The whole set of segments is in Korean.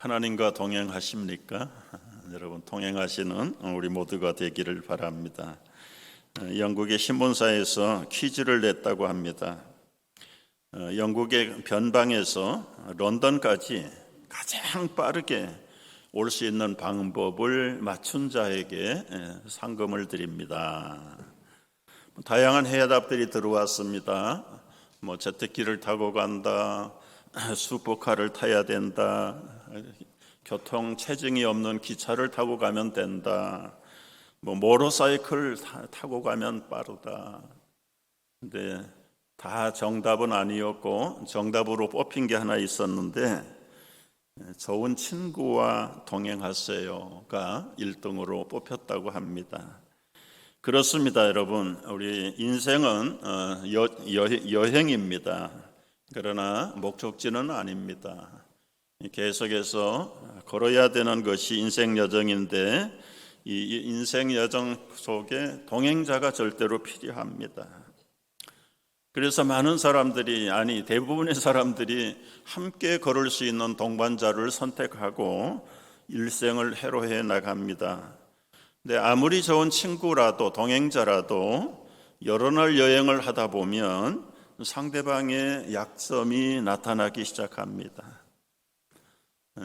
하나님과 동행하십니까? 여러분, 동행하시는 우리 모두가 되기를 바랍니다. 영국의 신문사에서 퀴즈를 냈다고 합니다. 영국의 변방에서 런던까지 가장 빠르게 올 수 있는 방법을 맞춘 자에게 상금을 드립니다. 다양한 해답들이 들어왔습니다. 제트기를 타고 간다, 슈퍼카를 타야 된다, 교통 체증이 없는 기차를 타고 가면 된다, 모터사이클 타고 가면 빠르다. 근데 다 정답은 아니었고, 정답으로 뽑힌 게 하나 있었는데, 좋은 친구와 동행하세요가 1등으로 뽑혔다고 합니다. 그렇습니다, 여러분. 우리 인생은 여행입니다. 그러나 목적지는 아닙니다. 계속해서 걸어야 되는 것이 인생 여정인데, 이 인생 여정 속에 동행자가 절대로 필요합니다. 그래서 많은 사람들이, 대부분의 사람들이 함께 걸을 수 있는 동반자를 선택하고 일생을 해로해 나갑니다. 근데 아무리 좋은 친구라도, 동행자라도 여러 날 여행을 하다 보면 상대방의 약점이 나타나기 시작합니다.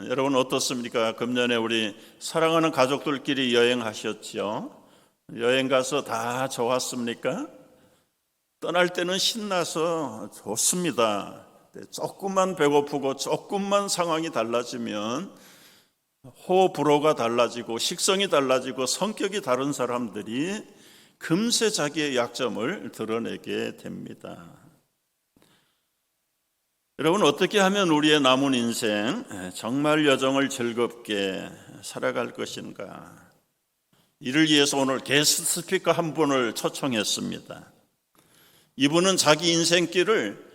여러분 어떻습니까? 금년에 우리 사랑하는 가족들끼리 여행하셨죠? 여행 가서 다 좋았습니까? 떠날 때는 신나서 좋습니다. 조금만 배고프고 조금만 상황이 달라지면 호불호가 달라지고 식성이 달라지고 성격이 다른 사람들이 금세 자기의 약점을 드러내게 됩니다. 여러분, 어떻게 하면 우리의 남은 인생 정말 여정을 즐겁게 살아갈 것인가? 이를 위해서 오늘 게스트 스피커 한 분을 초청했습니다. 이분은 자기 인생길을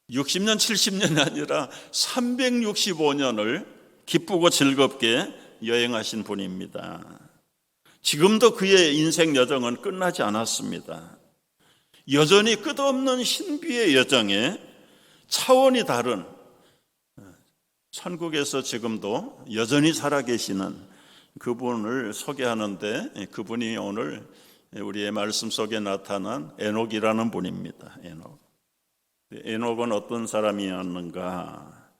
60년, 70년이 아니라 365년을 기쁘고 즐겁게 여행하신 분입니다. 지금도 그의 인생 여정은 끝나지 않았습니다. 여전히 끝없는 신비의 여정에 차원이 다른 천국에서 지금도 여전히 살아계시는 그분을 소개하는데, 그분이 오늘 우리의 말씀 속에 나타난 에녹이라는 분입니다. 에녹은 어떤 사람이었는가?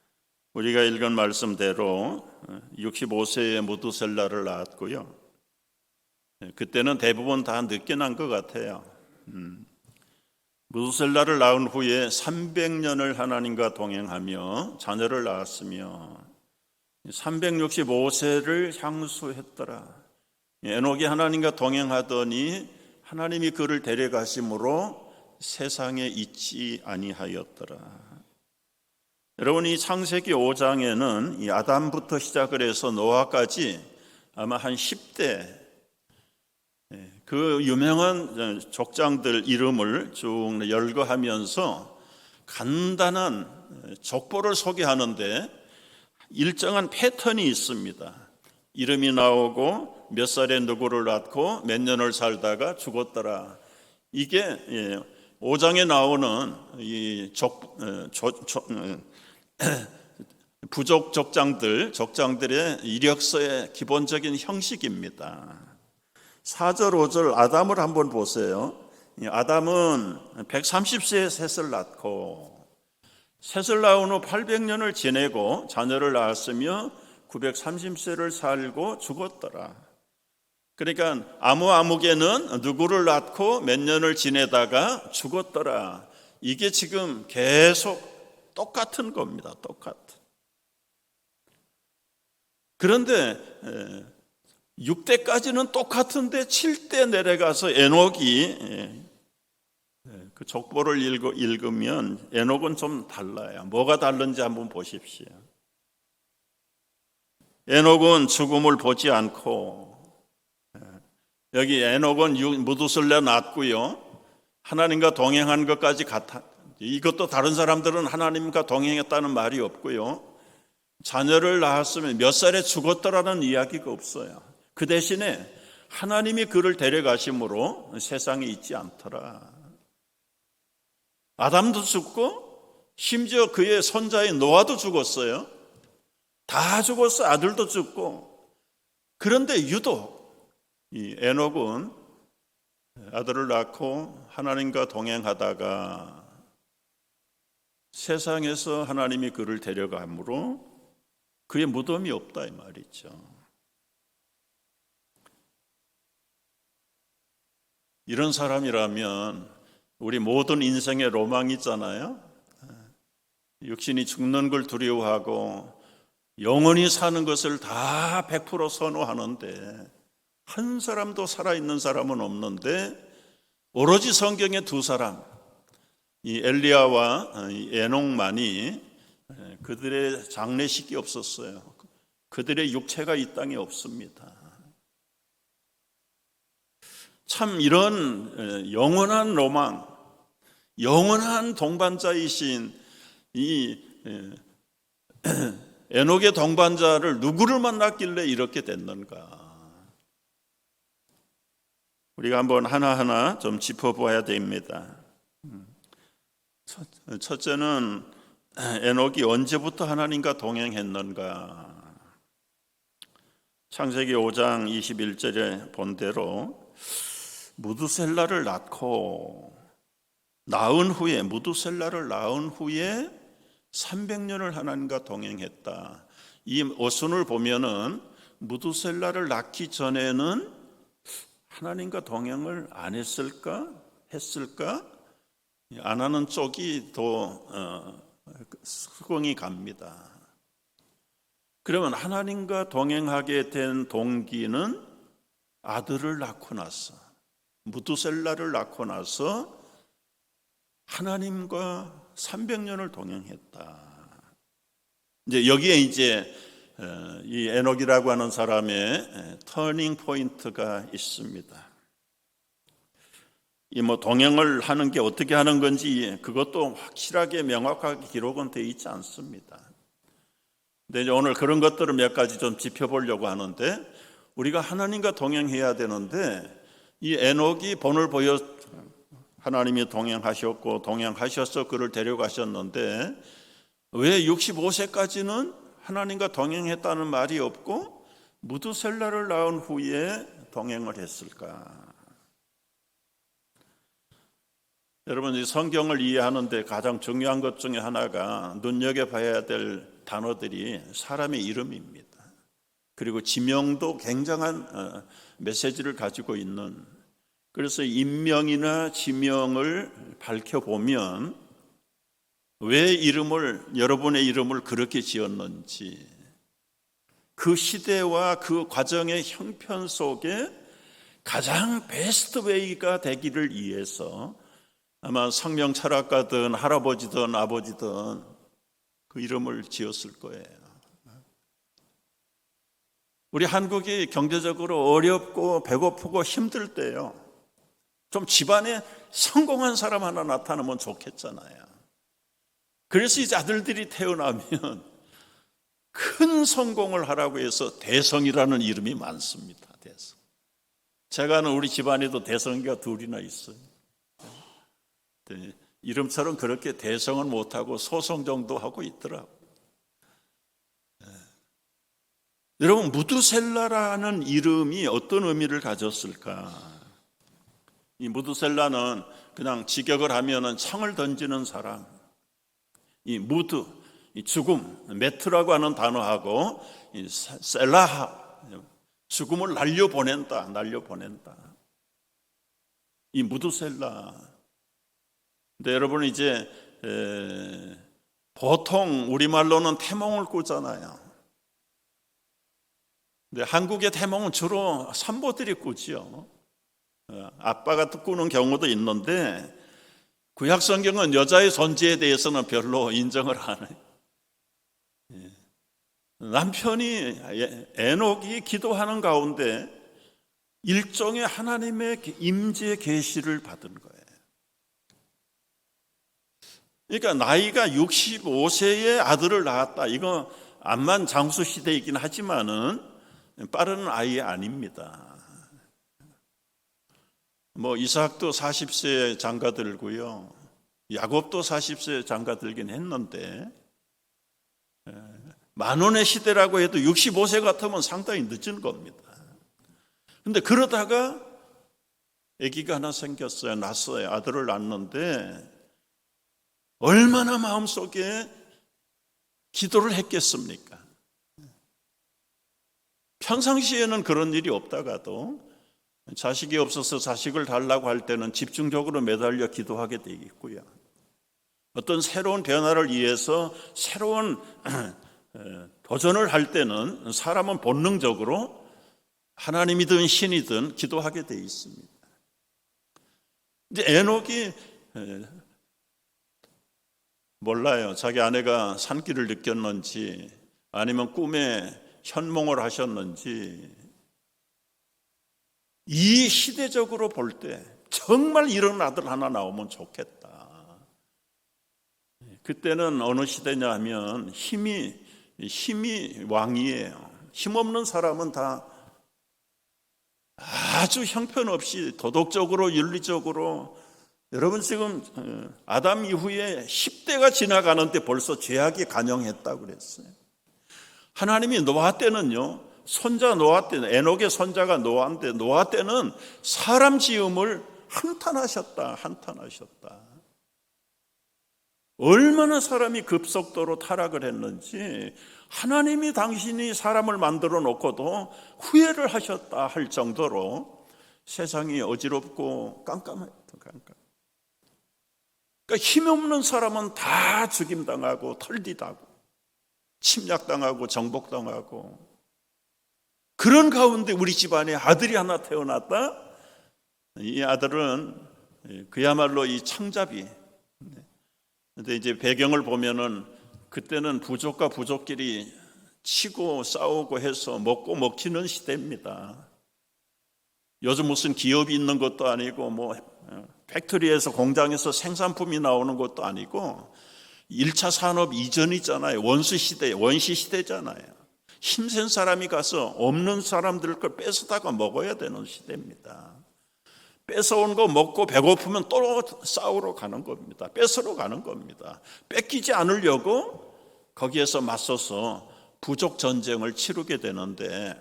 우리가 읽은 말씀대로 65세에 무두셀라를 낳았고요. 그때는 대부분 다 늦게 난 것 같아요. 무두셀라를 낳은 후에 300년을 하나님과 동행하며 자녀를 낳았으며 365세를 향수했더라. 에녹이 하나님과 동행하더니 하나님이 그를 데려가심으로 세상에 있지 아니하였더라. 여러분, 이 창세기 5장에는 이 아담부터 시작을 해서 노아까지 아마 한 10대 그 유명한 족장들 이름을 쭉 열거하면서 간단한 족보를 소개하는데 일정한 패턴이 있습니다. 이름이 나오고 몇 살에 누구를 낳고 몇 년을 살다가 죽었더라. 이게 5장에 나오는 이 부족 족장들의 이력서의 기본적인 형식입니다. 4절, 5절 아담을 한번 보세요. 아담은 130세에 셋을 낳고 셋을 낳은 후 800년을 지내고 자녀를 낳았으며 930세를 살고 죽었더라. 그러니까 아무개는 누구를 낳고 몇 년을 지내다가 죽었더라. 이게 지금 계속 똑같은 겁니다. 똑같은. 그런데 6대까지는 똑같은데 7대 내려가서 에녹이 그 족보를 읽으면 에녹은 좀 달라요. 뭐가 다른지 한번 보십시오. 에녹은 죽음을 보지 않고, 여기 에녹은 무두셀라 낳았고요. 하나님과 동행한 것까지 같아. 이것도 다른 사람들은 하나님과 동행했다는 말이 없고요. 자녀를 낳았으면 몇 살에 죽었더라는 이야기가 없어요. 그 대신에 하나님이 그를 데려가심으로 세상에 있지 않더라. 아담도 죽고 심지어 그의 손자인 노아도 죽었어요. 다 죽었어. 아들도 죽고. 그런데 유독 이 에녹은 아들을 낳고 하나님과 동행하다가 세상에서 하나님이 그를 데려가므로 그의 무덤이 없다 이 말이죠. 이런 사람이라면 우리 모든 인생의 로망이 있잖아요. 육신이 죽는 걸 두려워하고 영원히 사는 것을 다 100% 선호하는데 한 사람도 살아있는 사람은 없는데 오로지 성경의 두 사람, 이 엘리야와 이 에녹만이 그들의 장례식이 없었어요. 그들의 육체가 이 땅에 없습니다. 참 이런 영원한 로망, 영원한 동반자이신 이 에녹의 동반자를 누구를 만났길래 이렇게 됐는가? 우리가 한번 하나하나 좀 짚어봐야 됩니다. 첫째는 에녹이 언제부터 하나님과 동행했는가? 창세기 5장 21절에 본 대로 무두셀라를 무두셀라를 낳은 후에 300년을 하나님과 동행했다. 이 어순을 보면은 무두셀라를 낳기 전에는 하나님과 동행을 안 했을까? 했을까? 안 하는 쪽이 더 수긍이 갑니다. 그러면 하나님과 동행하게 된 동기는 아들을 낳고 나서, 무두셀라를 낳고 나서 하나님과 300년을 동행했다. 이제 여기에 이제 이 에녹이라고 하는 사람의 터닝 포인트가 있습니다. 이 동행을 하는 게 어떻게 하는 건지 그것도 확실하게 명확하게 기록은 되어 있지 않습니다. 근데 이제 오늘 그런 것들을 몇 가지 좀 짚어보려고 하는데, 우리가 하나님과 동행해야 되는데 이 에녹이 본을 보여 하나님이 동행하셨고 동행하셔서 그를 데려가셨는데 왜 65세까지는 하나님과 동행했다는 말이 없고 무두셀라를 낳은 후에 동행을 했을까? 여러분, 이 성경을 이해하는데 가장 중요한 것 중에 하나가 눈여겨봐야 될 단어들이 사람의 이름입니다. 그리고 지명도 굉장한 메시지를 가지고 있는, 그래서 인명이나 지명을 밝혀보면 왜 여러분의 이름을 그렇게 지었는지, 그 시대와 그 과정의 형편 속에 가장 베스트 웨이가 되기를 위해서 아마 성명 철학가든 할아버지든 아버지든 그 이름을 지었을 거예요. 우리 한국이 경제적으로 어렵고 배고프고 힘들 때요, 좀 집안에 성공한 사람 하나 나타나면 좋겠잖아요. 그래서 이제 아들들이 태어나면 큰 성공을 하라고 해서 대성이라는 이름이 많습니다. 대성. 제가 아는 우리 집안에도 대성이가 둘이나 있어요. 이름처럼 그렇게 대성은 못하고 소성 정도 하고 있더라고요. 여러분, 무두셀라라는 이름이 어떤 의미를 가졌을까? 이 무두셀라는 그냥 직역을 하면은 창을 던지는 사람, 이 무드, 이 죽음, 메트라고 하는 단어하고 이 셀라하, 죽음을 날려보낸다. 이 무두셀라. 근데 여러분, 이제 보통 우리말로는 태몽을 꾸잖아요. 근데 한국의 태몽은 주로 산모들이 꾸지요. 아빠가 꾸는 경우도 있는데 구약 성경은 여자의 존재에 대해서는 별로 인정을 안 해요. 남편이 에녹이 기도하는 가운데 일종의 하나님의 임재 계시를 받은 거예요. 그러니까 나이가 65세에 아들을 낳았다. 이거 암만 장수 시대이긴 하지만은 빠른 아이 아닙니다. 이삭도 40세에 장가들고요, 야곱도 40세에 장가들긴 했는데 만원의 시대라고 해도 65세 같으면 상당히 늦은 겁니다. 근데 그러다가 아기가 하나 생겼어요. 낳았어요. 아들을 낳았는데 얼마나 마음속에 기도를 했겠습니까? 평상시에는 그런 일이 없다가도 자식이 없어서 자식을 달라고 할 때는 집중적으로 매달려 기도하게 되어 있고요. 어떤 새로운 변화를 위해서 새로운 도전을 할 때는 사람은 본능적으로 하나님이든 신이든 기도하게 되어 있습니다. 이제 에녹이 몰라요. 자기 아내가 산길을 느꼈는지 아니면 꿈에 현몽을 하셨는지, 이 시대적으로 볼 때 정말 이런 아들 하나 나오면 좋겠다. 그때는 어느 시대냐 하면 힘이 왕이에요. 힘없는 사람은 다 아주 형편없이 도덕적으로 윤리적으로, 여러분 지금 아담 이후에 10대가 지나가는데 벌써 죄악이 간영했다고 그랬어요. 하나님이 노아 때는요, 손자 노아 때는, 에녹의 손자가 노아인데 노아 때는 사람 지음을 한탄하셨다. 얼마나 사람이 급속도로 타락을 했는지, 하나님이 당신이 사람을 만들어 놓고도 후회를 하셨다 할 정도로 세상이 어지럽고 깜깜했다. 그러니까 힘없는 사람은 다 죽임당하고 털리다고 침략당하고 정복당하고, 그런 가운데 우리 집안에 아들이 하나 태어났다. 이 아들은 그야말로 이 창자비. 근데 이제 배경을 보면은 그때는 부족과 부족끼리 치고 싸우고 해서 먹고 먹히는 시대입니다. 요즘 무슨 기업이 있는 것도 아니고 뭐 팩토리에서 공장에서 생산품이 나오는 것도 아니고 1차 산업 이전이잖아요. 원시 시대잖아요. 힘센 사람이 가서 없는 사람들 걸 뺏어다가 먹어야 되는 시대입니다. 뺏어온 거 먹고 배고프면 또 싸우러 가는 겁니다. 뺏으러 가는 겁니다. 뺏기지 않으려고 거기에서 맞서서 부족 전쟁을 치르게 되는데,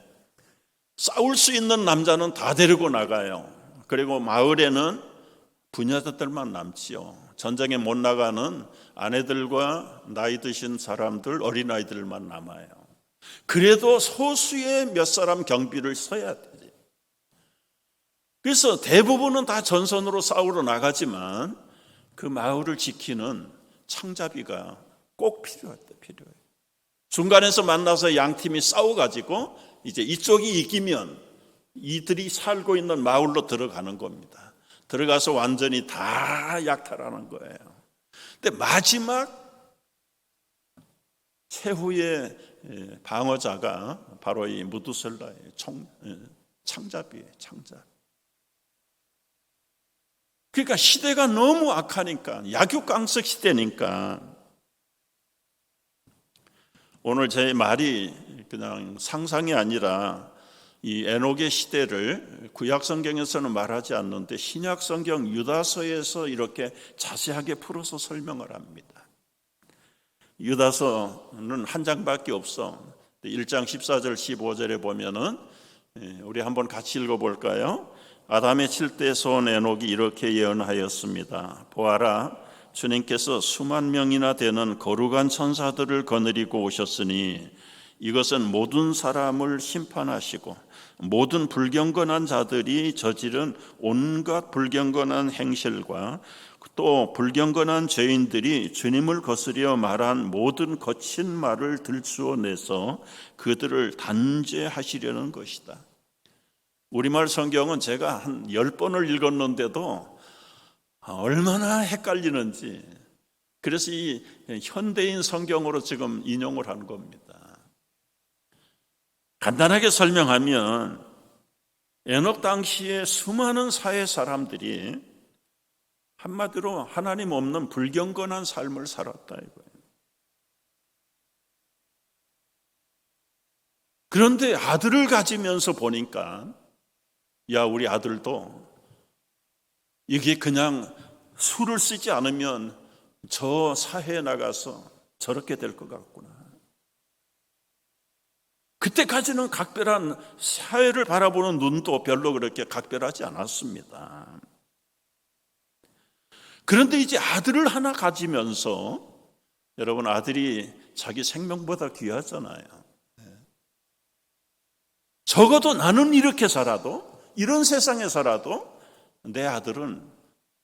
싸울 수 있는 남자는 다 데리고 나가요. 그리고 마을에는 부녀자들만 남지요. 전쟁에 못 나가는 아내들과 나이 드신 사람들, 어린아이들만 남아요. 그래도 소수의 몇 사람 경비를 서야 되지. 그래서 대부분은 다 전선으로 싸우러 나가지만 그 마을을 지키는 창자비가 꼭 필요해요. 중간에서 만나서 양 팀이 싸워가지고 이제 이쪽이 이기면 이들이 살고 있는 마을로 들어가는 겁니다. 들어가서 완전히 다 약탈하는 거예요. 근데 마지막 최후의 방어자가 바로 이 무두셀라의 창자비예요. 그러니까 시대가 너무 악하니까, 약육강석 시대니까, 오늘 제 말이 그냥 상상이 아니라 이 에녹의 시대를 구약 성경에서는 말하지 않는데 신약 성경 유다서에서 이렇게 자세하게 풀어서 설명을 합니다. 유다서는 한 장밖에 없어. 1장 14절 15절에 보면은, 우리 한번 같이 읽어볼까요? 아담의 7대 손 에녹이 이렇게 예언하였습니다. 보아라, 주님께서 수만 명이나 되는 거룩한 천사들을 거느리고 오셨으니 이것은 모든 사람을 심판하시고 모든 불경건한 자들이 저지른 온갖 불경건한 행실과 또 불경건한 죄인들이 주님을 거스려 말한 모든 거친 말을 들추어내서 그들을 단죄하시려는 것이다. 우리말 성경은 제가 한 10번을 읽었는데도 얼마나 헷갈리는지, 그래서 이 현대인 성경으로 지금 인용을 한 겁니다. 간단하게 설명하면 에녹 당시에 수많은 사회 사람들이 한마디로 하나님 없는 불경건한 삶을 살았다 이거예요. 그런데 아들을 가지면서 보니까, 야, 우리 아들도 이게 그냥 수를 쓰지 않으면 저 사회에 나가서 저렇게 될 것 같구나. 그때까지는 각별한 사회를 바라보는 눈도 별로 그렇게 각별하지 않았습니다. 그런데 이제 아들을 하나 가지면서, 여러분, 아들이 자기 생명보다 귀하잖아요. 적어도 나는 이렇게 살아도, 이런 세상에 살아도 내 아들은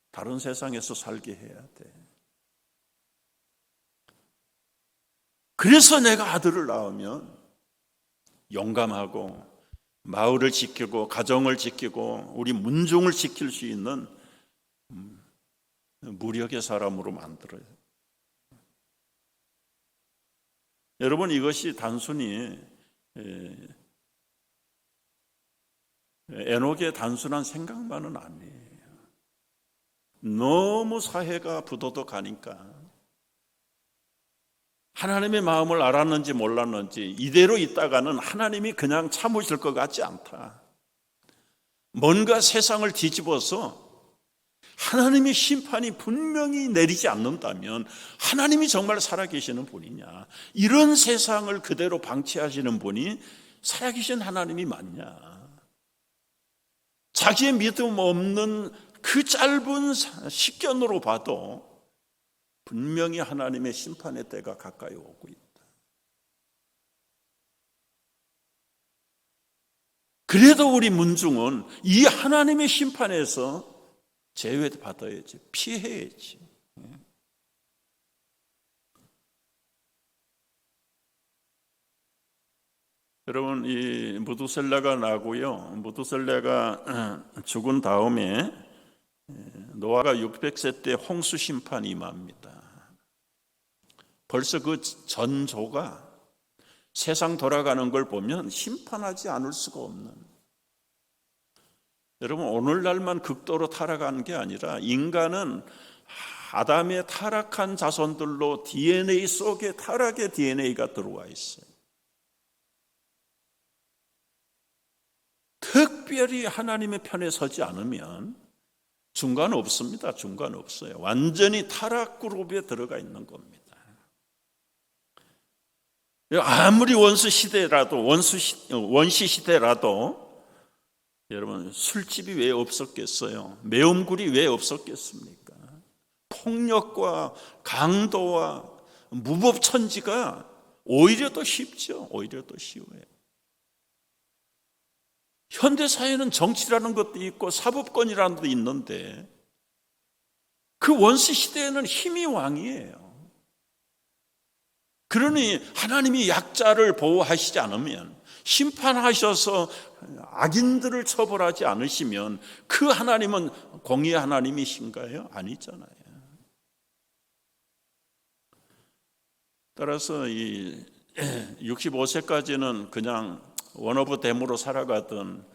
다른 세상에서 살게 해야 돼. 그래서 내가 아들을 낳으면 용감하고 마을을 지키고 가정을 지키고 우리 문중을 지킬 수 있는 무력의 사람으로 만들어요. 여러분, 이것이 단순히 에녹의 단순한 생각만은 아니에요. 너무 사회가 부도덕하니까 하나님의 마음을 알았는지 몰랐는지 이대로 있다가는 하나님이 그냥 참으실 것 같지 않다. 뭔가 세상을 뒤집어서 하나님의 심판이 분명히 내리지 않는다면 하나님이 정말 살아계시는 분이냐, 이런 세상을 그대로 방치하시는 분이 살아계신 하나님이 맞냐, 자기의 믿음 없는 그 짧은 식견으로 봐도 분명히 하나님의 심판의 때가 가까이 오고 있다. 그래도 우리 문중은 이 하나님의 심판에서 제외받아야지, 피해야지. 여러분, 이 무두셀라가 나고요. 무두셀라가 죽은 다음에 노아가 600세 때 홍수 심판이 임합니다. 벌써 그 전조가 세상 돌아가는 걸 보면 심판하지 않을 수가 없는, 여러분, 오늘날만 극도로 타락한 게 아니라 인간은 아담의 타락한 자손들로 DNA 속에 타락의 DNA가 들어와 있어요. 특별히 하나님의 편에 서지 않으면 중간 없습니다. 중간 없어요. 완전히 타락 그룹에 들어가 있는 겁니다. 아무리 원시 시대라도 여러분, 술집이 왜 없었겠어요? 매운굴이 왜 없었겠습니까? 폭력과 강도와 무법천지가 오히려 더 쉽죠. 오히려 더 쉬워요. 현대사회는 정치라는 것도 있고 사법권이라는 것도 있는데 그 원시 시대에는 힘이 왕이에요. 그러니 하나님이 약자를 보호하시지 않으면, 심판하셔서 악인들을 처벌하지 않으시면 그 하나님은 공의의 하나님이신가요? 아니잖아요. 따라서 이 65세까지는 그냥 원오브댐으로 살아가던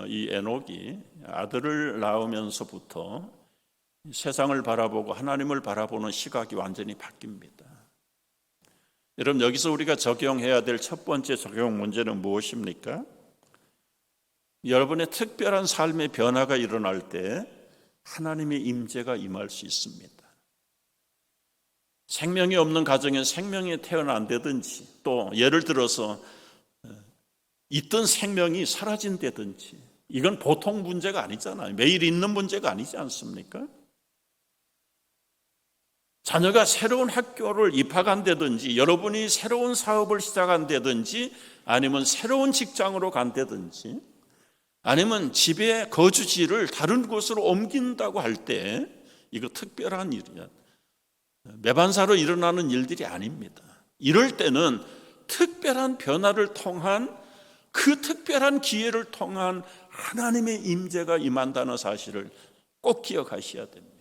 이 에녹이 아들을 낳으면서부터 세상을 바라보고 하나님을 바라보는 시각이 완전히 바뀝니다. 여러분, 여기서 우리가 적용해야 될 첫 번째 적용 문제는 무엇입니까? 여러분의 특별한 삶의 변화가 일어날 때 하나님의 임재가 임할 수 있습니다. 생명이 없는 가정에 생명이 태어난다든지, 또 예를 들어서 있던 생명이 사라진다든지, 이건 보통 문제가 아니잖아요. 매일 있는 문제가 아니지 않습니까? 자녀가 새로운 학교를 입학한다든지, 여러분이 새로운 사업을 시작한다든지, 아니면 새로운 직장으로 간다든지, 아니면 집의 거주지를 다른 곳으로 옮긴다고 할 때 이거 특별한 일이야. 매반사로 일어나는 일들이 아닙니다. 이럴 때는 특별한 변화를 통한, 그 특별한 기회를 통한 하나님의 임재가 임한다는 사실을 꼭 기억하셔야 됩니다.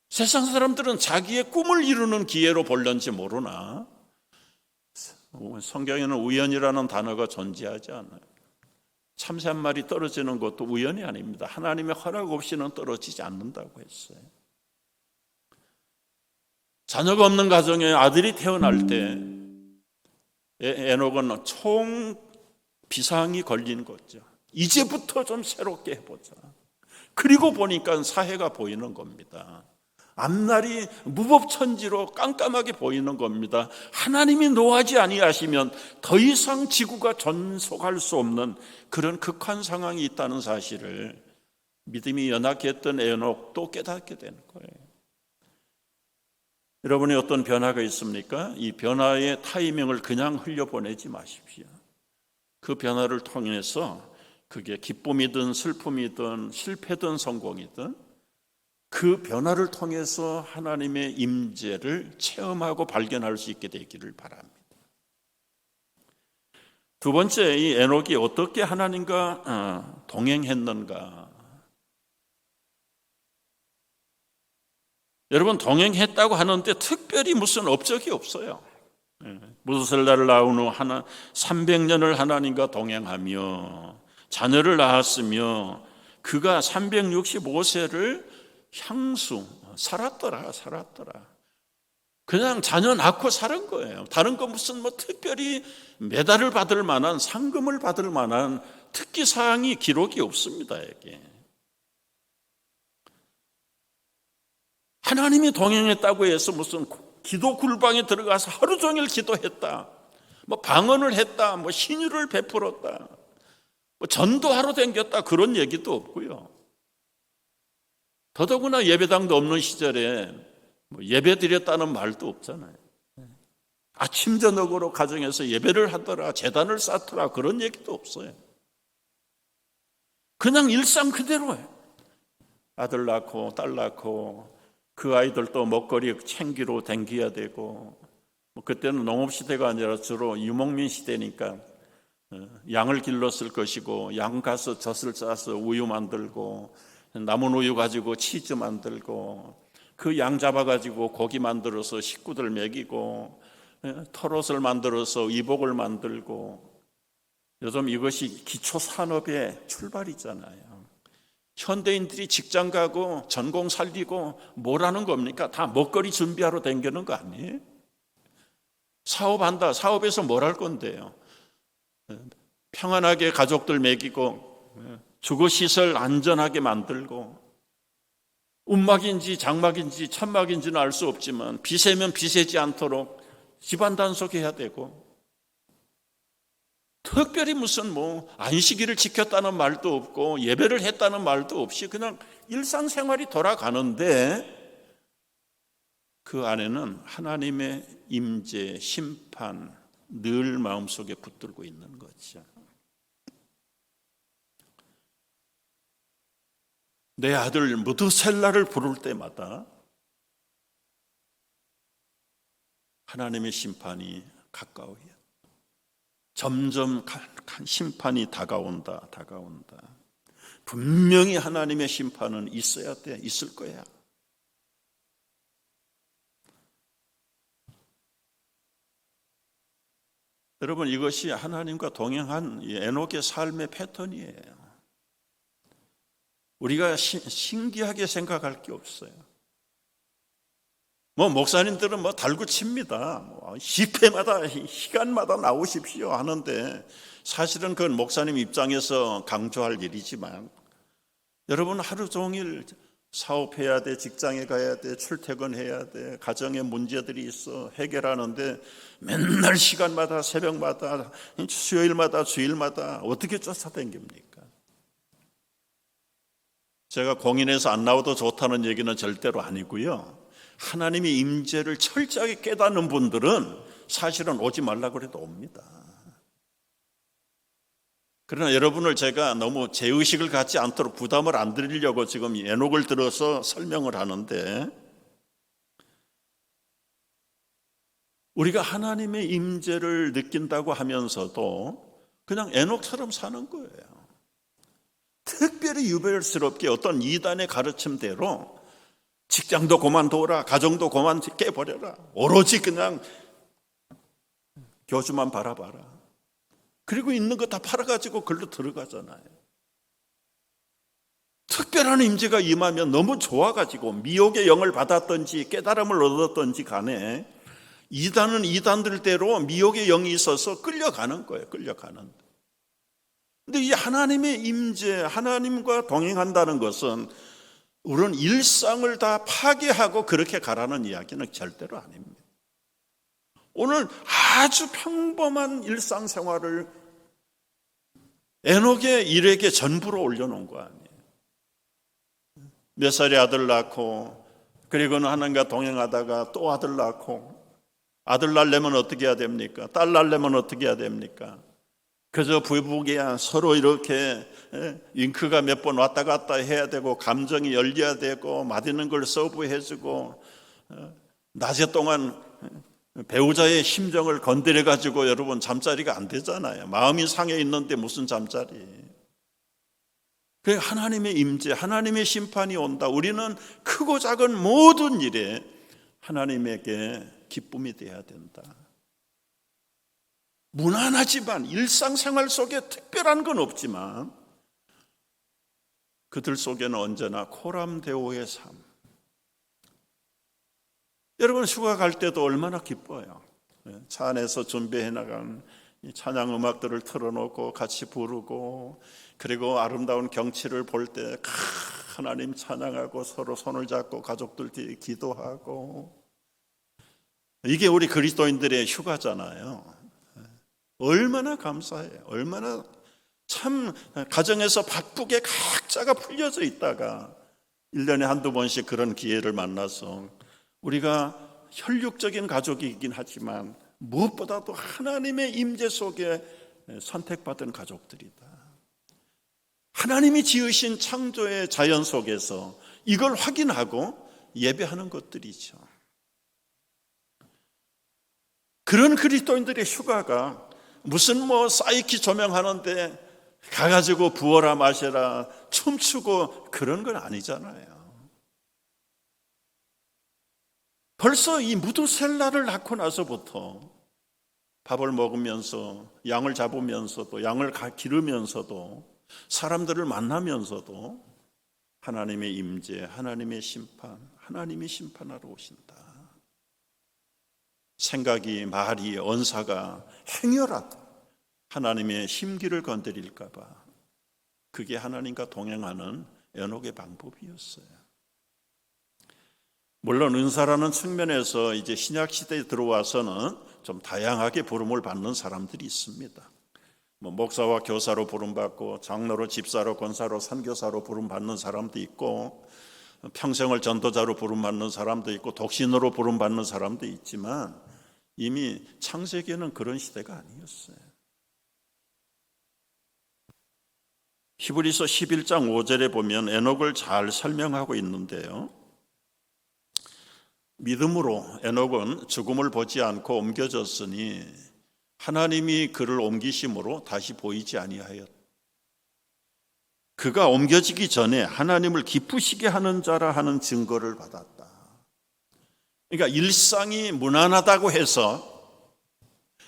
세상 사람들은 자기의 꿈을 이루는 기회로 볼는지 모르나 성경에는 우연이라는 단어가 존재하지 않아요. 참새 한 마리 떨어지는 것도 우연이 아닙니다. 하나님의 허락 없이는 떨어지지 않는다고 했어요. 자녀가 없는 가정에 아들이 태어날 때 에녹은 총 비상이 걸린 거죠. 이제부터 좀 새롭게 해보자. 그리고 보니까 사회가 보이는 겁니다. 앞날이 무법천지로 깜깜하게 보이는 겁니다. 하나님이 노하지 아니하시면 더 이상 지구가 존속할 수 없는 그런 극한 상황이 있다는 사실을 믿음이 연약했던 에녹도 깨닫게 되는 거예요. 여러분의 어떤 변화가 있습니까? 이 변화의 타이밍을 그냥 흘려보내지 마십시오. 그 변화를 통해서 그게 기쁨이든 슬픔이든 실패든 성공이든 그 변화를 통해서 하나님의 임재를 체험하고 발견할 수 있게 되기를 바랍니다. 두 번째, 이 에녹이 어떻게 하나님과 동행했는가? 여러분, 동행했다고 하는데 특별히 무슨 업적이 없어요. 무드셀라를 낳은 후 300년을 하나님과 동행하며 자녀를 낳았으며 그가 365세를 향수 살았더라. 그냥 자녀 낳고 사는 거예요. 다른 거 무슨 특별히 메달을 받을 만한, 상금을 받을 만한 특기 사항이 기록이 없습니다. 여기 하나님이 동행했다고 해서 무슨 기도 굴방에 들어가서 하루 종일 기도했다, 방언을 했다, 신유를 베풀었다, 전도하러 댕겼다, 그런 얘기도 없고요. 더더구나 예배당도 없는 시절에 예배 드렸다는 말도 없잖아요. 아침 저녁으로 가정에서 예배를 하더라, 제단을 쌓더라, 그런 얘기도 없어요. 그냥 일상 그대로예요. 아들 낳고 딸 낳고 그 아이들도 먹거리 챙기러 댕겨야 되고, 그때는 농업시대가 아니라 주로 유목민 시대니까 양을 길렀을 것이고, 양 가서 젖을 짜서 우유 만들고, 남은 우유 가지고 치즈 만들고, 그 양 잡아가지고 고기 만들어서 식구들 먹이고, 털옷을 만들어서 이복을 만들고, 요즘 이것이 기초산업의 출발이잖아요. 현대인들이 직장 가고 전공 살리고 뭐라는 겁니까? 다 먹거리 준비하러 다니는 거 아니에요? 사업한다. 사업에서 뭘 할 건데요? 평안하게 가족들 먹이고, 주거시설 안전하게 만들고, 운막인지 장막인지 천막인지는 알 수 없지만 비세면 비세지 않도록 집안 단속해야 되고, 특별히 무슨 안식일을 지켰다는 말도 없고 예배를 했다는 말도 없이 그냥 일상생활이 돌아가는데, 그 안에는 하나님의 임재, 심판 늘 마음속에 붙들고 있는 거죠. 내 아들 무드셀라를 부를 때마다 하나님의 심판이 가까워요. 점점 심판이 다가온다. 분명히 하나님의 심판은 있어야 돼. 있을 거야. 여러분, 이것이 하나님과 동행한 에녹의 삶의 패턴이에요. 우리가 신기하게 생각할 게 없어요. 목사님들은 달구칩니다. 10회마다 시간마다 나오십시오 하는데, 사실은 그건 목사님 입장에서 강조할 일이지만, 여러분 하루 종일 사업해야 돼, 직장에 가야 돼, 출퇴근해야 돼, 가정에 문제들이 있어 해결하는데 맨날 시간마다, 새벽마다, 수요일마다, 주일마다 어떻게 쫓아다닙니까? 제가 공인해서 안 나와도 좋다는 얘기는 절대로 아니고요. 하나님의 임재를 철저하게 깨닫는 분들은 사실은 오지 말라고 해도 옵니다. 그러나 여러분을 제가 너무 제의식을 갖지 않도록 부담을 안 드리려고 지금 에녹을 들어서 설명을 하는데, 우리가 하나님의 임재를 느낀다고 하면서도 그냥 에녹처럼 사는 거예요. 특별히 유별스럽게 어떤 이단의 가르침대로 직장도 그만둬라, 가정도 그만 깨버려라, 오로지 그냥 교주만 바라봐라, 그리고 있는 거 다 팔아가지고 글로 들어가잖아요. 특별한 임재가 임하면 너무 좋아가지고 미혹의 영을 받았던지 깨달음을 얻었던지 간에 이단은 이단들대로 미혹의 영이 있어서 끌려가는 거예요. 끌려가는. 근데 이 하나님의 임재, 하나님과 동행한다는 것은 우리는 일상을 다 파괴하고 그렇게 가라는 이야기는 절대로 아닙니다. 오늘 아주 평범한 일상생활을 에녹의 일에게 전부로 올려놓은 거 아니에요. 몇 살에 아들 낳고, 그리고는 하나님과 동행하다가 또 아들 낳고, 아들 낳으려면 어떻게 해야 됩니까? 딸 낳으려면 어떻게 해야 됩니까? 그저 부부가 서로 이렇게 윙크가 몇 번 왔다 갔다 해야 되고, 감정이 열려야 되고, 맛있는 걸 서브해주고, 낮에 동안 배우자의 심정을 건드려 가지고 여러분 잠자리가 안 되잖아요. 마음이 상해 있는데 무슨 잠자리. 그 하나님의 임재, 하나님의 심판이 온다. 우리는 크고 작은 모든 일에 하나님에게 기쁨이 되어야 된다. 무난하지만 일상생활 속에 특별한 건 없지만 그들 속에는 언제나 코람데오의 삶. 여러분 휴가 갈 때도 얼마나 기뻐요. 차 안에서 준비해 나간 찬양 음악들을 틀어놓고 같이 부르고, 그리고 아름다운 경치를 볼 때 하나님 찬양하고 서로 손을 잡고 가족들 기도하고. 이게 우리 그리스도인들의 휴가잖아요. 얼마나 감사해요. 얼마나 참 가정에서 바쁘게 각자가 풀려져 있다가 1년에 한두 번씩 그런 기회를 만나서 우리가 혈육적인 가족이긴 하지만 무엇보다도 하나님의 임재 속에 선택받은 가족들이다. 하나님이 지으신 창조의 자연 속에서 이걸 확인하고 예배하는 것들이죠. 그런 그리스도인들의 휴가가 무슨 사이키 조명하는데 가가지고 부어라 마셔라 춤추고 그런 건 아니잖아요. 벌써 이 무두셀라를 낳고 나서부터 밥을 먹으면서 양을 잡으면서도 양을 기르면서도 사람들을 만나면서도 하나님의 임재, 하나님의 심판, 하나님이 심판하러 오신다. 생각이, 말이, 언사가 행여라도 하나님의 심기를 건드릴까 봐 그게 하나님과 동행하는 에녹의 방법이었어요. 물론 은사라는 측면에서 이제 신약 시대에 들어와서는 좀 다양하게 부름을 받는 사람들이 있습니다. 목사와 교사로 부름받고 장로로 집사로 권사로 선교사로 부름받는 사람도 있고 평생을 전도자로 부름받는 사람도 있고 독신으로 부름받는 사람도 있지만 이미 창세기에는 그런 시대가 아니었어요. 히브리서 11장 5절에 보면 에녹을 잘 설명하고 있는데요. 믿음으로 에녹은 죽음을 보지 않고 옮겨졌으니 하나님이 그를 옮기심으로 다시 보이지 아니하였다. 그가 옮겨지기 전에 하나님을 기쁘시게 하는 자라 하는 증거를 받았다. 그러니까 일상이 무난하다고 해서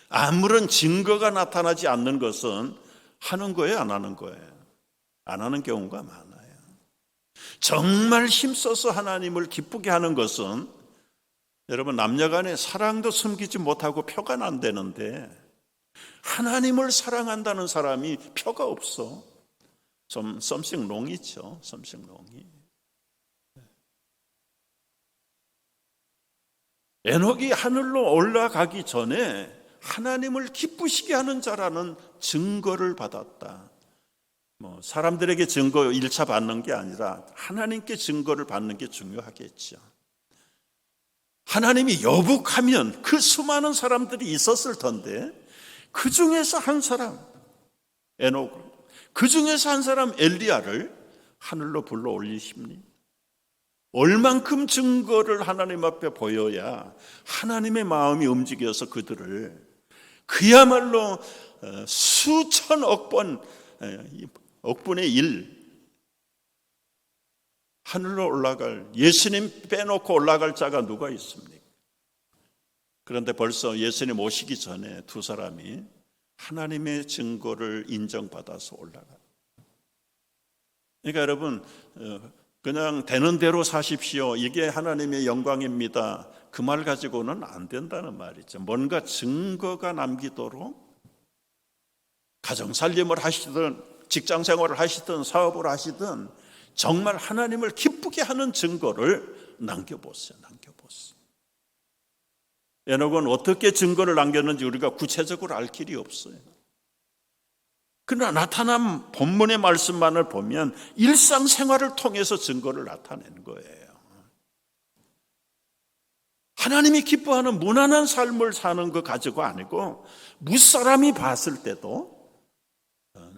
아무런 증거가 나타나지 않는 것은 하는 거예요, 안 하는 거예요? 안 하는 경우가 많아요. 정말 힘써서 하나님을 기쁘게 하는 것은 여러분 남녀간의 사랑도 숨기지 못하고 표가 안 되는데 하나님을 사랑한다는 사람이 표가 없어. 좀 something wrong이죠. something wrong이. 에녹이 하늘로 올라가기 전에 하나님을 기쁘시게 하는 자라는 증거를 받았다. 사람들에게 증거 1차 받는 게 아니라 하나님께 증거를 받는 게 중요하겠죠. 하나님이 여북하면 그 수많은 사람들이 있었을 텐데 그 중에서 한 사람 에녹을, 그 중에서 한 사람 엘리야를 하늘로 불러 올리십니다. 얼만큼 증거를 하나님 앞에 보여야 하나님의 마음이 움직여서 그들을 그야말로 수천억 번, 억분의 1 하늘로 올라갈, 예수님 빼놓고 올라갈 자가 누가 있습니까? 그런데 벌써 예수님 오시기 전에 두 사람이 하나님의 증거를 인정받아서 올라가. 그러니까 여러분 그냥 되는 대로 사십시오. 이게 하나님의 영광입니다. 그 말 가지고는 안 된다는 말이죠. 뭔가 증거가 남기도록 가정살림을 하시든 직장생활을 하시든 사업을 하시든 정말 하나님을 기쁘게 하는 증거를 남겨보세요. 에녹은 어떻게 증거를 남겼는지 우리가 구체적으로 알 길이 없어요. 그러나 나타난 본문의 말씀만을 보면 일상생활을 통해서 증거를 나타낸 거예요. 하나님이 기뻐하는 무난한 삶을 사는 것 가지고 아니고 무사람이 봤을 때도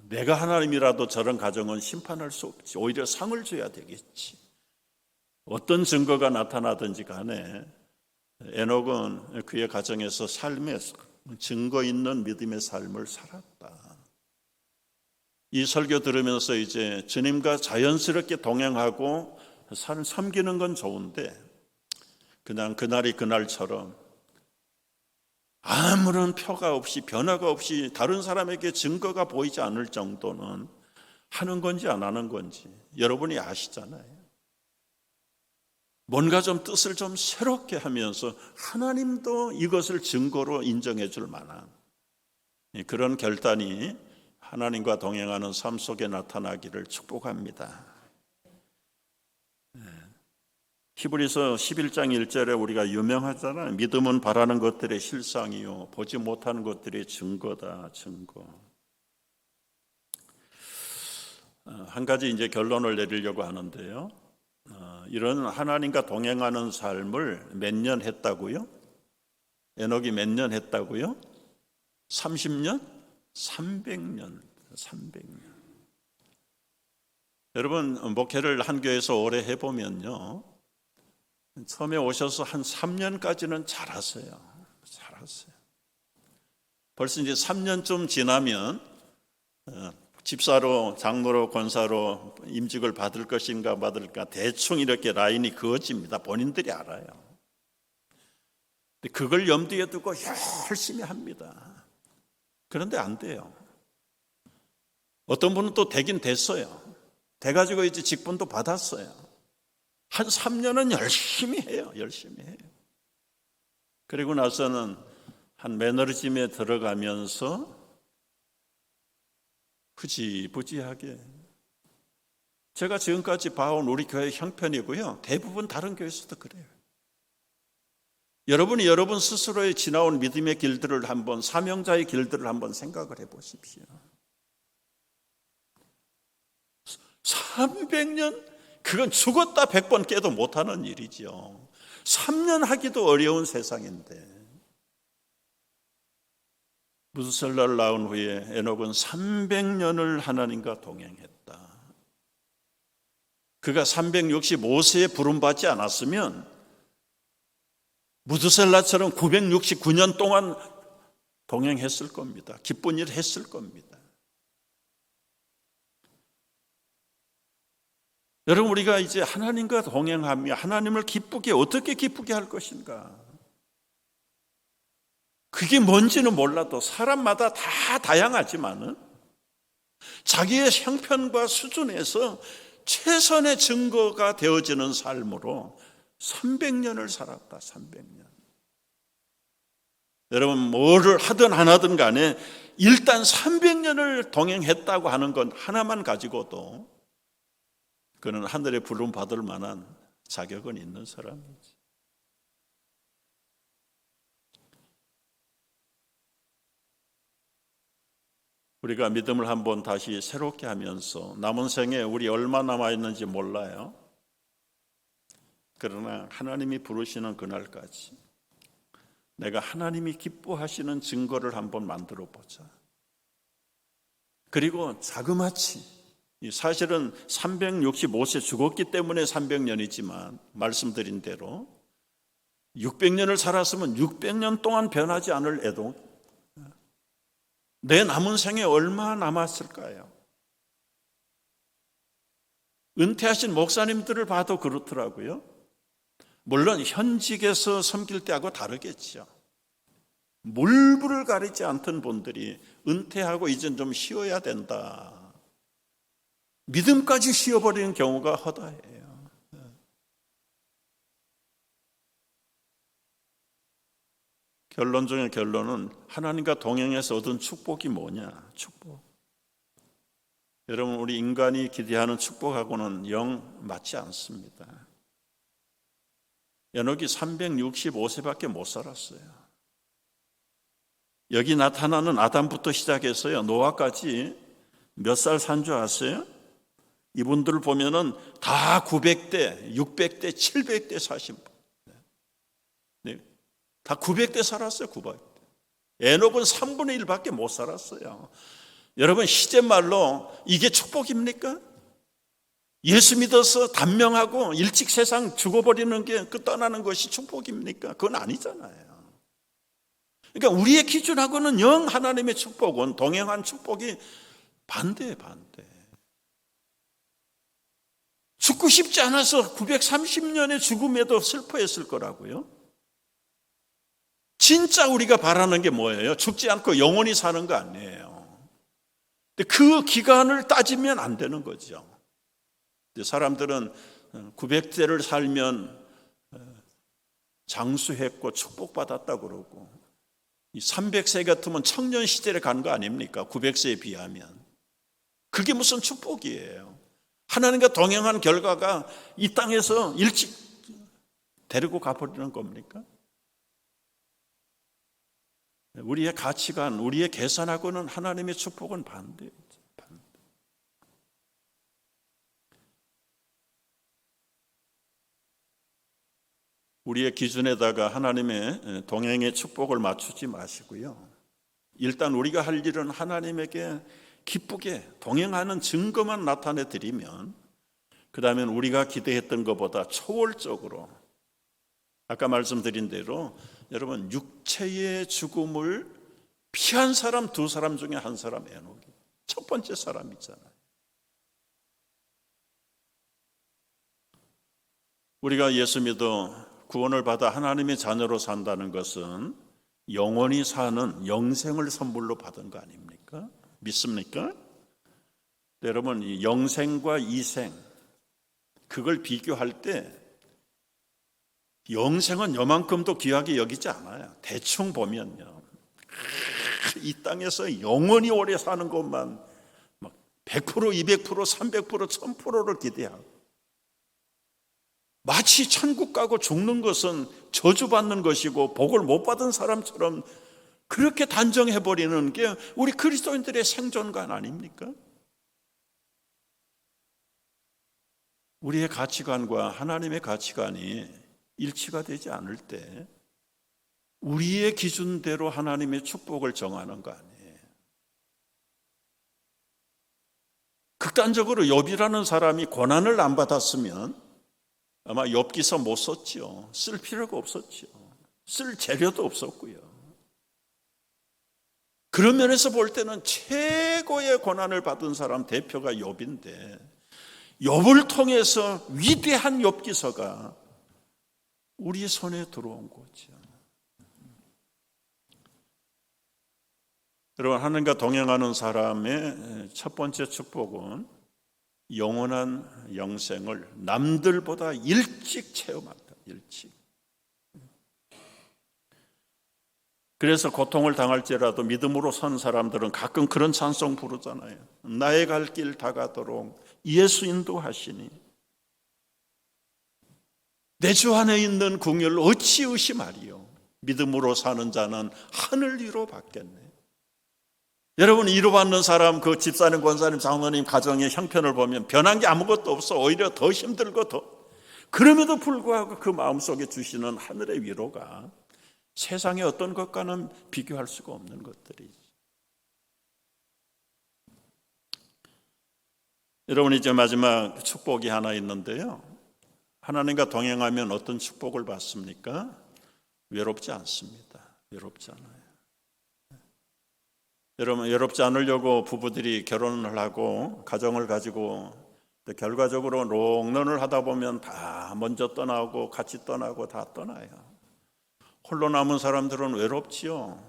내가 하나님이라도 저런 가정은 심판할 수 없지, 오히려 상을 줘야 되겠지. 어떤 증거가 나타나든지 간에 에녹은 그의 가정에서 삶의 증거 있는 믿음의 삶을 살았다. 이 설교 들으면서 이제 주님과 자연스럽게 동행하고 섬기는 건 좋은데 그냥 그날이 그날처럼 아무런 표가 없이 변화가 없이 다른 사람에게 증거가 보이지 않을 정도는 하는 건지 안 하는 건지 여러분이 아시잖아요. 뭔가 좀 뜻을 좀 새롭게 하면서 하나님도 이것을 증거로 인정해 줄 만한 그런 결단이 하나님과 동행하는 삶 속에 나타나기를 축복합니다. 히브리서 11장 1절에 우리가 유명하잖아요. 믿음은 바라는 것들의 실상이요 보지 못하는 것들의 증거다. 증거. 한 가지 이제 결론을 내리려고 하는데요. 이런 하나님과 동행하는 삶을 몇 년 했다고요? 에녹이 몇 년 했다고요? 30년? 300년. 여러분 목회를 한 교회에서 오래 해보면요, 처음에 오셔서 한 3년까지는 잘하세요. 벌써 이제 3년쯤 지나면 집사로, 장로로, 권사로 임직을 받을 것인가 받을까 대충 이렇게 라인이 그어집니다. 본인들이 알아요. 그걸 염두에 두고 열심히 합니다. 그런데 안 돼요. 어떤 분은 또 되긴 됐어요. 돼가지고 이제 직분도 받았어요. 한 3년은 열심히 해요. 그리고 나서는 한 매너리즘에 들어가면서 흐지부지하게, 제가 지금까지 봐온 우리 교회 형편이고요, 대부분 다른 교회에서도 그래요. 여러분이 여러분 스스로의 지나온 믿음의 길들을 한번, 사명자의 길들을 한번 생각을 해보십시오. 300년? 그건 죽었다 100번 깨도 못하는 일이죠. 3년 하기도 어려운 세상인데 무드셀라를 낳은 후에 에녹은 300년을 하나님과 동행했다. 그가 365세에 부름받지 않았으면 무드셀라처럼 969년 동안 동행했을 겁니다. 기쁜 일 했을 겁니다. 여러분, 우리가 이제 하나님과 동행하며 하나님을 어떻게 기쁘게 할 것인가? 그게 뭔지는 몰라도 사람마다 다 다양하지만은 자기의 형편과 수준에서 최선의 증거가 되어지는 삶으로 300년을 살았다. 300년. 여러분, 뭐를 하든 안 하든 간에 일단 300년을 동행했다고 하는 건 하나만 가지고도 그는 하늘에 부름 받을 만한 자격은 있는 사람이지. 우리가 믿음을 한번 다시 새롭게 하면서 남은 생에 우리 얼마 남아있는지 몰라요. 그러나 하나님이 부르시는 그날까지 내가 하나님이 기뻐하시는 증거를 한번 만들어 보자. 그리고 자그마치, 사실은 365세 죽었기 때문에 300년이지만 말씀드린 대로 600년을 살았으면 600년 동안 변하지 않을 애도 내 남은 생에 얼마 남았을까요? 은퇴하신 목사님들을 봐도 그렇더라고요. 물론 현직에서 섬길 때하고 다르겠죠. 물불을 가리지 않던 분들이 은퇴하고 이젠 좀 쉬어야 된다, 믿음까지 쉬어버리는 경우가 허다해요. 결론 중에 결론은 하나님과 동행해서 얻은 축복이 뭐냐? 축복. 여러분, 우리 인간이 기대하는 축복하고는 영 맞지 않습니다. 에녹이 365세밖에 못 살았어요. 여기 나타나는 아담부터 시작해서요, 노아까지 몇 살 산 줄 아세요? 이분들 보면은 다 900대, 600대, 700대 사신 분. 네. 다 900대 살았어요, 900대. 에녹은 3분의 1밖에 못 살았어요. 여러분, 시제말로 이게 축복입니까? 예수 믿어서 단명하고 일찍 세상 죽어버리는 게 떠나는 것이 축복입니까? 그건 아니잖아요. 그러니까 우리의 기준하고는 영 하나님의 축복은, 동행한 축복이 반대예요, 반대. 죽고 싶지 않아서 930년의 죽음에도 슬퍼했을 거라고요. 진짜 우리가 바라는 게 뭐예요? 죽지 않고 영원히 사는 거 아니에요. 근데 그 기간을 따지면 안 되는 거죠. 사람들은 900세를 살면 장수했고 축복받았다고 그러고, 300세 같으면 청년 시대에 간 거 아닙니까? 900세에 비하면. 그게 무슨 축복이에요? 하나님과 동행한 결과가 이 땅에서 일찍 데리고 가버리는 겁니까? 우리의 가치관, 우리의 계산하고는 하나님의 축복은 반대예요. 우리의 기준에다가 하나님의 동행의 축복을 맞추지 마시고요. 일단 우리가 할 일은 하나님에게 기쁘게 동행하는 증거만 나타내 드리면, 그 다음엔 우리가 기대했던 것보다 초월적으로, 아까 말씀드린 대로 여러분, 육체의 죽음을 피한 사람 두 사람 중에 한 사람, 에녹이 첫 번째 사람이잖아요. 우리가 예수 믿어 구원을 받아 하나님의 자녀로 산다는 것은 영원히 사는 영생을 선물로 받은 거 아닙니까? 믿습니까? 여러분, 이 영생과 이생, 그걸 비교할 때 영생은 요만큼도 귀하게 여기지 않아요. 대충 보면요, 이 땅에서 영원히 오래 사는 것만 막 100%, 200%, 300%, 1000%를 기대하고, 마치 천국 가고 죽는 것은 저주받는 것이고 복을 못 받은 사람처럼 그렇게 단정해버리는 게 우리 그리스도인들의 생존관 아닙니까? 우리의 가치관과 하나님의 가치관이 일치가 되지 않을 때 우리의 기준대로 하나님의 축복을 정하는 거 아니에요. 극단적으로 욥이라는 사람이 고난을 안 받았으면 아마 욥기서 못 썼지요. 쓸 필요가 없었지요. 쓸 재료도 없었고요. 그런 면에서 볼 때는 최고의 고난을 받은 사람 대표가 욥인데, 욥을 통해서 위대한 욥기서가 우리 손에 들어온 거죠. 여러분, 하나님과 동행하는 사람의 첫 번째 축복은 영원한 영생을 남들보다 일찍 체험한다. 일찍. 그래서 고통을 당할지라도 믿음으로 선 사람들은 가끔 그런 찬송 부르잖아요. 나의 갈 길 다가도록 예수 인도하시니 내 주 안에 있는 궁율을 어찌 의심하리요. 믿음으로 사는 자는 하늘 위로 받겠네. 여러분, 위로받는 사람, 그 집사님, 권사님, 장로님 가정의 형편을 보면 변한 게 아무것도 없어. 오히려 더 힘들고 그럼에도 불구하고 그 마음속에 주시는 하늘의 위로가 세상의 어떤 것과는 비교할 수가 없는 것들이죠. 여러분, 이제 마지막 축복이 하나 있는데요, 하나님과 동행하면 어떤 축복을 받습니까? 외롭지 않습니다. 외롭지 않아요. 여러분, 외롭지 않으려고 부부들이 결혼을 하고 가정을 가지고 결과적으로 롱런을 하다 보면 다 먼저 떠나고 같이 떠나고 다 떠나요. 홀로 남은 사람들은 외롭지요.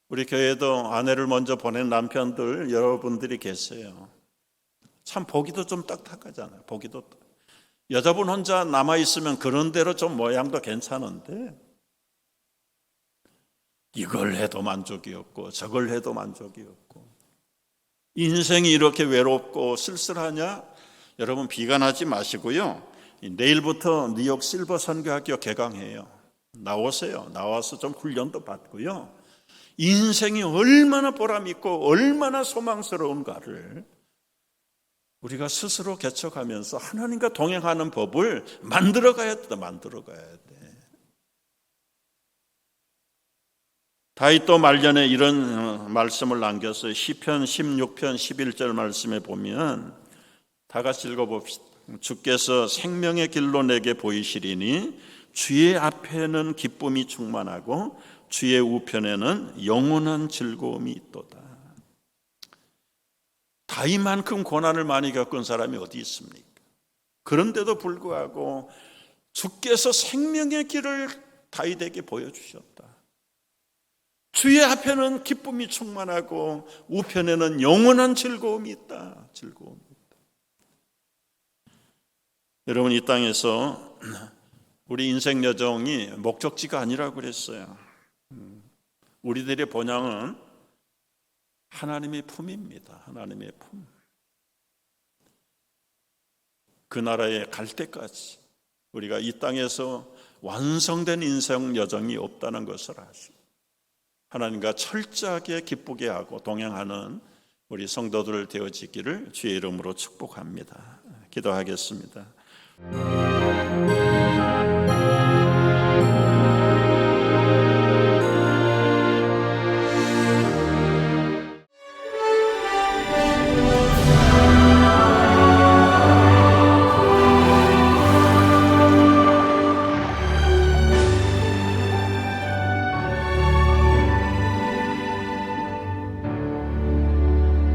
우리 교회도 아내를 먼저 보낸 남편들 여러분들이 계세요. 참 보기도 좀 딱딱하잖아요. 보기도 여자분 혼자 남아있으면 그런 대로 좀 모양도 괜찮은데, 이걸 해도 만족이 없고 저걸 해도 만족이 없고, 인생이 이렇게 외롭고 쓸쓸하냐? 여러분 비관하지 마시고요. 내일부터 뉴욕 실버 선교학교 개강해요. 나오세요. 나와서 좀 훈련도 받고요. 인생이 얼마나 보람있고 얼마나 소망스러운가를 우리가 스스로 개척하면서 하나님과 동행하는 법을 만들어가야 돼. 다윗도 말년에 이런 말씀을 남겼어요. 시편 16편 11절 말씀에 보면 다 같이 읽어봅시다. 주께서 생명의 길로 내게 보이시리니 주의 앞에는 기쁨이 충만하고 주의 우편에는 영원한 즐거움이 있도다. 다윗만큼 고난을 많이 겪은 사람이 어디 있습니까? 그런데도 불구하고 주께서 생명의 길을 다윗에게 보여주셨다. 주의 앞에는 기쁨이 충만하고 우편에는 영원한 즐거움이 있다. 여러분, 이 땅에서 우리 인생 여정이 목적지가 아니라고 그랬어요. 우리들의 본향은 하나님의 품입니다. 하나님의 품. 그 나라에 갈 때까지 우리가 이 땅에서 완성된 인생 여정이 없다는 것을 아시고 하나님과 철저하게 기쁘게 하고 동행하는 우리 성도들 되어지기를 주의 이름으로 축복합니다. 기도하겠습니다.